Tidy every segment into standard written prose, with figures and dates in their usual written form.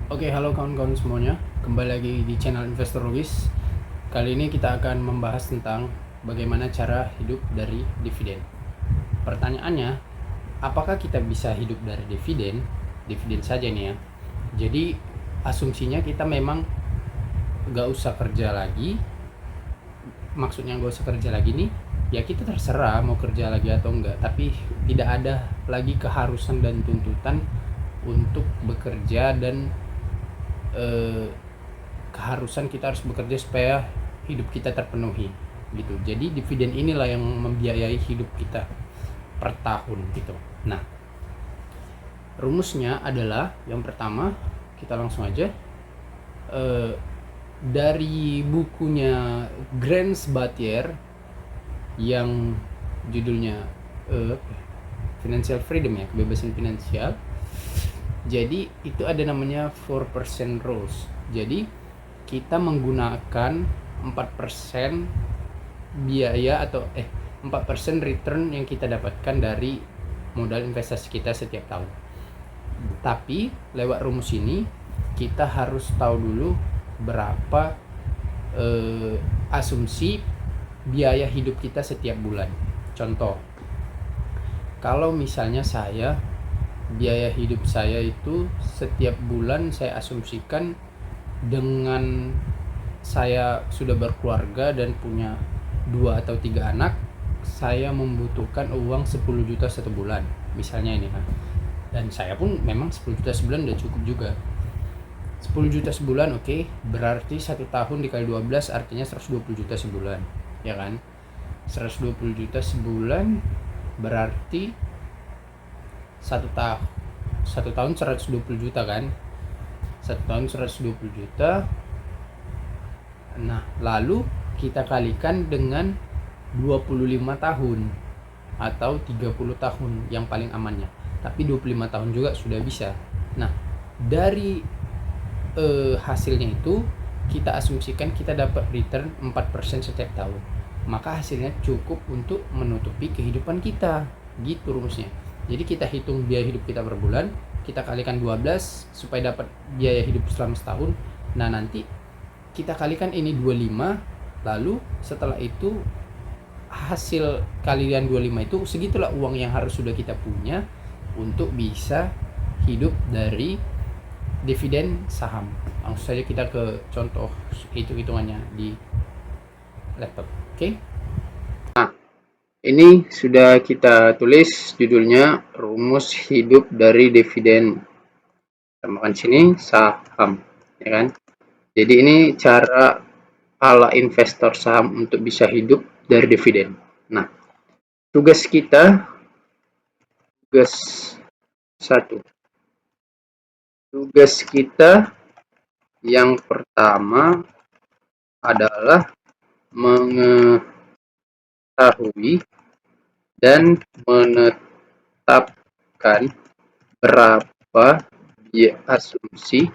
Oke, halo kawan-kawan semuanya. Kembali lagi di channel Investorologis. Kali ini kita akan membahas tentang bagaimana cara hidup dari dividen. Pertanyaannya, apakah kita bisa hidup dari dividen? Dividen saja nih ya. Jadi, asumsinya kita memang gak usah kerja lagi. Maksudnya gak usah kerja lagi nih, ya kita terserah mau kerja lagi atau enggak. Tapi tidak ada lagi keharusan dan tuntutan untuk bekerja dan eh, keharusan kita harus bekerja supaya hidup kita terpenuhi gitu. Jadi dividen inilah yang membiayai hidup kita per tahun gitu. Nah, rumusnya adalah yang pertama, kita langsung aja eh, dari bukunya Grants Battier yang judulnya Financial Freedom, ya, kebebasan finansial. Jadi itu ada namanya 4% rules. Jadi kita menggunakan 4% biaya atau 4% return yang kita dapatkan dari modal investasi kita setiap tahun. Tapi lewat rumus ini kita harus tahu dulu berapa asumsi biaya hidup kita setiap bulan. Contoh, kalau misalnya biaya hidup saya itu setiap bulan saya asumsikan, dengan saya sudah berkeluarga dan punya 2 atau 3 anak, saya membutuhkan uang 10 juta satu bulan misalnya ini kan. Dan saya pun memang 10 juta sebulan udah cukup juga. 10 juta sebulan, oke, berarti 1 tahun dikali 12 artinya 120 juta sebulan, ya kan. 120 juta sebulan berarti satu tahun 120 juta kan. 1 tahun 120 juta. Nah, lalu kita kalikan dengan 25 tahun atau 30 tahun yang paling amannya. Tapi 25 tahun juga sudah bisa. Nah, dari hasilnya itu kita asumsikan kita dapat return 4% setiap tahun. Maka hasilnya cukup untuk menutupi kehidupan kita. Gitu rumusnya. Jadi kita hitung biaya hidup kita per bulan, kita kalikan 12 supaya dapat biaya hidup selama setahun. Nah, nanti kita kalikan ini 25, lalu setelah itu hasil kalian 25 itu segitulah uang yang harus sudah kita punya untuk bisa hidup dari dividen saham. Langsung saja kita ke contoh hitung-hitungannya di laptop. Oke. Nah, ini sudah kita tulis judulnya rumus hidup dari dividen. Tambahkan sini saham, ya kan? Jadi ini cara ala investor saham untuk bisa hidup dari dividen. Nah, tugas kita, tugas satu. Tugas kita yang pertama adalah mengetahui dan menetapkan berapa asumsi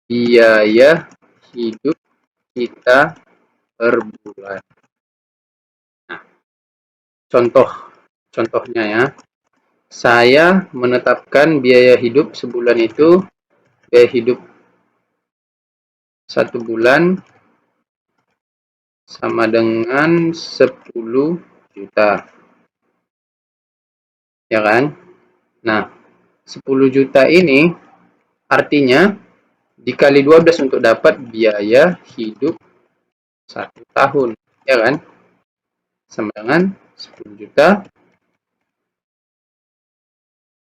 biaya hidup kita per bulan. Nah, contohnya ya. Saya menetapkan biaya hidup sebulan itu, biaya hidup 1 bulan sama dengan 10 juta. Ya kan? Nah, 10 juta ini artinya dikali 12 untuk dapat biaya hidup 1 tahun. Ya kan? Sama dengan 10 juta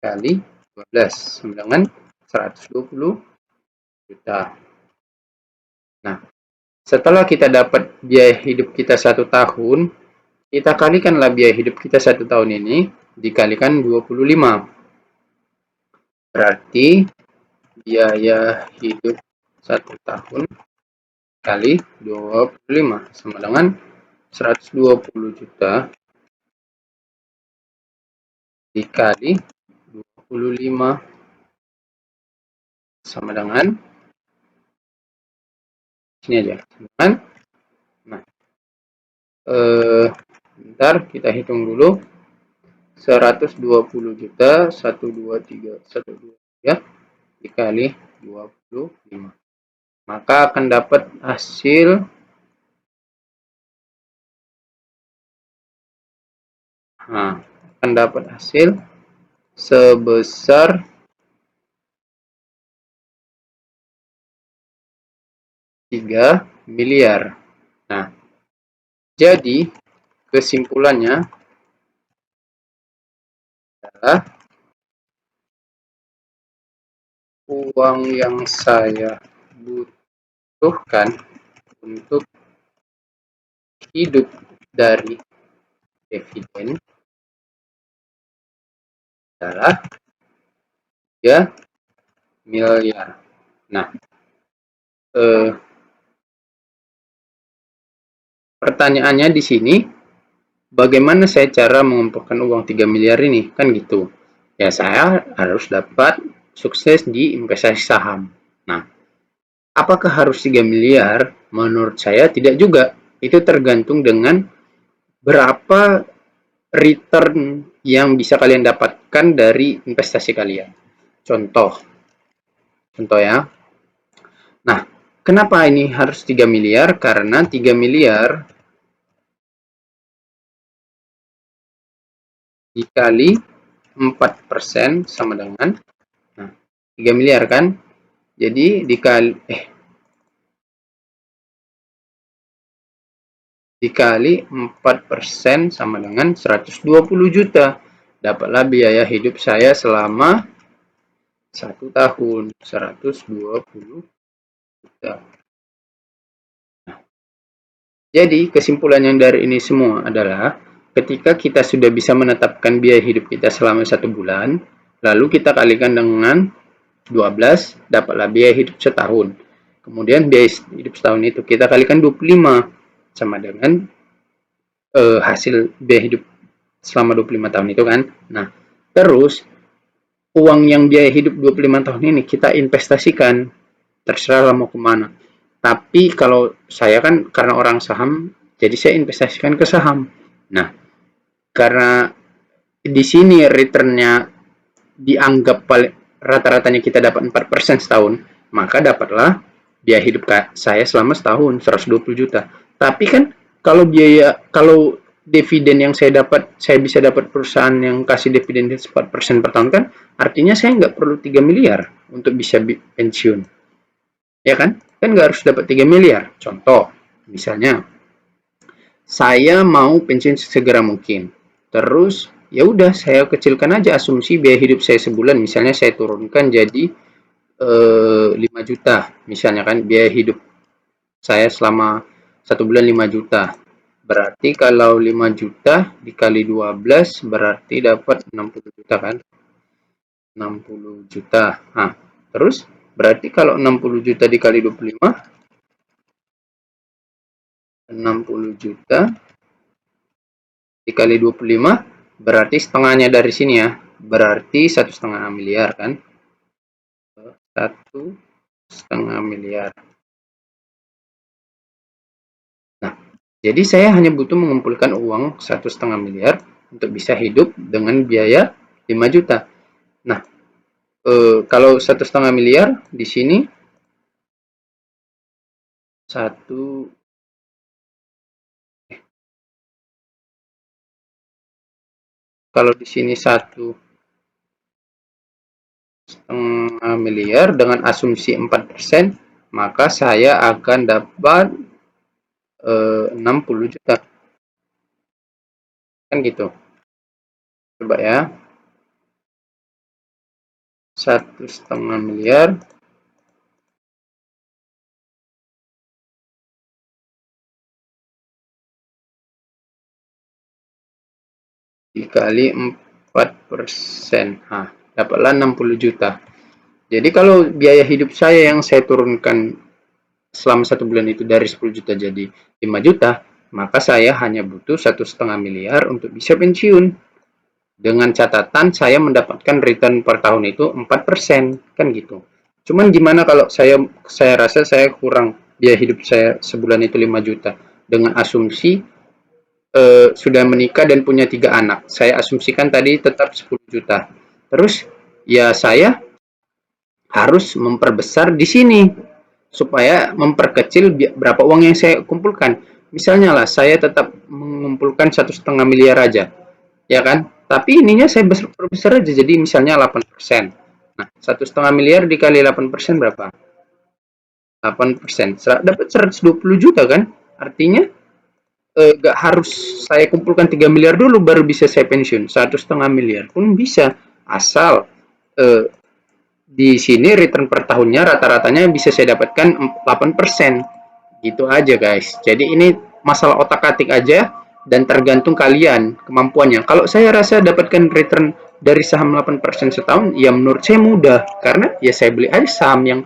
kali 12 sama dengan 120 juta. Nah, setelah kita dapat biaya hidup kita 1 tahun, kita kalikanlah biaya hidup kita 1 tahun ini dikalikan 25. Berarti biaya hidup 1 tahun kali 25 sama dengan 120 juta dikali 25 sama dengan sini aja. Dengan, nah, bentar kita hitung dulu. 120 juta 123 dikali 25. Maka akan dapat hasil sebesar 3 miliar. Nah, jadi kesimpulannya adalah uang yang saya butuhkan untuk hidup dari dividen adalah 3 miliar. Nah, pertanyaannya di sini, bagaimana saya cara mengumpulkan uang 3 miliar ini? Kan gitu. Ya, saya harus dapat sukses di investasi saham. Nah, apakah harus 3 miliar? Menurut saya tidak juga. Itu tergantung dengan berapa return yang bisa kalian dapatkan dari investasi kalian. Contoh ya. Nah, kenapa ini harus 3 miliar? Karena 3 miliar dikali 4% sama dengan 3 miliar kan? Jadi dikali 4% sama dengan 120 juta. Dapatlah biaya hidup saya selama 1 tahun, 120 juta. Jadi kesimpulan yang dari ini semua adalah ketika kita sudah bisa menetapkan biaya hidup kita selama 1 bulan, lalu kita kalikan dengan 12, dapatlah biaya hidup setahun. Kemudian biaya hidup setahun itu kita kalikan 25 sama dengan hasil biaya hidup selama 25 tahun itu kan. Nah, terus uang yang biaya hidup 25 tahun ini kita investasikan, terserah mau kemana. Tapi kalau saya kan karena orang saham, jadi saya investasikan ke saham. Nah, karena di sini returnnya dianggap rata-ratanya kita dapat 4% setahun, maka dapatlah biaya hidup saya selama setahun 120 juta. Tapi kan kalau dividen yang saya dapat, saya bisa dapat perusahaan yang kasih dividen 4% per tahun kan, artinya saya nggak perlu 3 miliar untuk bisa pensiun. Ya kan? Kan nggak harus dapat 3 miliar. Contoh, misalnya, saya mau pensiun segera mungkin. Terus, ya udah saya kecilkan aja asumsi biaya hidup saya sebulan. Misalnya saya turunkan jadi 5 juta. Misalnya kan, biaya hidup saya selama 1 bulan 5 juta. Berarti kalau 5 juta dikali 12 berarti dapat 60 juta kan? 60 juta. Nah, terus berarti kalau 60 juta dikali 25, 60 juta dikali 25 berarti setengahnya dari sini ya. Berarti 1,5 miliar kan? 1,5 miliar. Nah, jadi saya hanya butuh mengumpulkan uang 1,5 miliar untuk bisa hidup dengan biaya 5 juta. Nah, kalau 1,5 miliar di sini kalau di sini 1,5 miliar dengan asumsi 4%, maka saya akan dapat 60 juta. Kan gitu. Coba ya. 1,5 miliar dikali 4%. Nah, dapatlah 60 juta. Jadi kalau biaya hidup saya yang saya turunkan selama 1 bulan itu dari 10 juta jadi 5 juta, maka saya hanya butuh 1,5 miliar untuk bisa pensiun. Dengan catatan saya mendapatkan return per tahun itu 4%, kan gitu. Cuman gimana kalau saya rasa saya kurang biaya hidup saya sebulan itu 5 juta dengan asumsi sudah menikah dan punya 3 anak. Saya asumsikan tadi tetap 10 juta. Terus ya saya harus memperbesar di sini supaya memperkecil berapa uang yang saya kumpulkan. Misalnya lah, saya tetap mengumpulkan 1,5 miliar aja, ya kan? Tapi ininya saya besar aja, jadi misalnya 8%. Nah, 1,5 miliar dikali 8% berapa? 8%. Dapat 120 juta kan? Artinya gak harus saya kumpulkan 3 miliar dulu baru bisa saya pensiun. 1,5 miliar pun bisa. Asal di sini return per tahunnya rata-ratanya bisa saya dapatkan 8%. Gitu aja guys. Jadi ini masalah otak-atik aja dan tergantung kalian kemampuannya. Kalau saya rasa dapatkan return dari saham 8% setahun, ya menurut saya mudah. Karena ya saya beli aja saham yang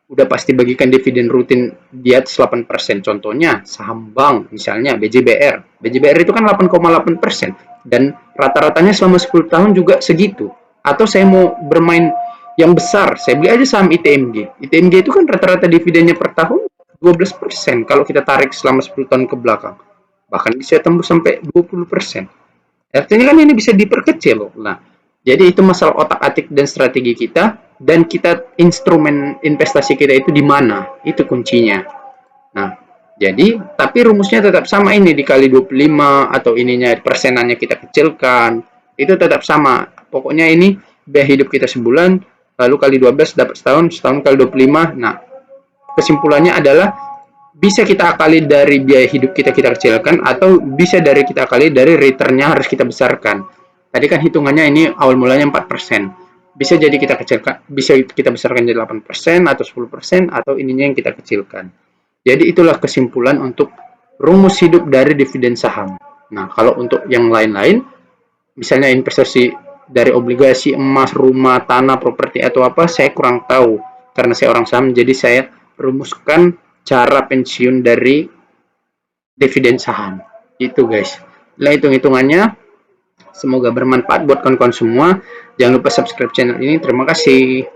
udah pasti bagikan dividen rutin di atas 8%. Contohnya saham bank, misalnya BJBR. BJBR itu kan 8,8% dan rata-ratanya selama 10 tahun juga segitu. Atau saya mau bermain yang besar, saya beli aja saham ITMG. ITMG itu kan rata-rata dividennya per tahun 12% kalau kita tarik selama 10 tahun ke belakang. Bahkan bisa tembus sampai 20%. Artinya kan ini bisa diperkecil loh. Nah, jadi itu masalah otak-atik dan strategi kita, dan kita instrumen investasi kita itu di mana? Itu kuncinya. Nah, jadi tapi rumusnya tetap sama, ini dikali 25 atau ininya persenannya kita kecilkan. Itu tetap sama. Pokoknya ini biaya hidup kita sebulan, lalu kali 12 dapat setahun, setahun kali 25. Nah, kesimpulannya adalah bisa kita akali dari biaya hidup kita kecilkan, atau bisa dari kita akali dari returnnya harus kita besarkan. Tadi kan hitungannya ini awal mulanya 4%. Bisa jadi kita kecilkan, bisa kita besarkan jadi 8% atau 10%, atau ininya yang kita kecilkan. Jadi itulah kesimpulan untuk rumus hidup dari dividen saham. Nah, kalau untuk yang lain-lain, misalnya investasi dari obligasi, emas, rumah, tanah, properti atau apa, saya kurang tahu. Karena saya orang saham, jadi saya rumuskan cara pensiun dari dividen saham. Itu guys. Nah, hitung-hitungannya. Semoga bermanfaat buat kawan-kawan semua. Jangan lupa subscribe channel ini. Terima kasih.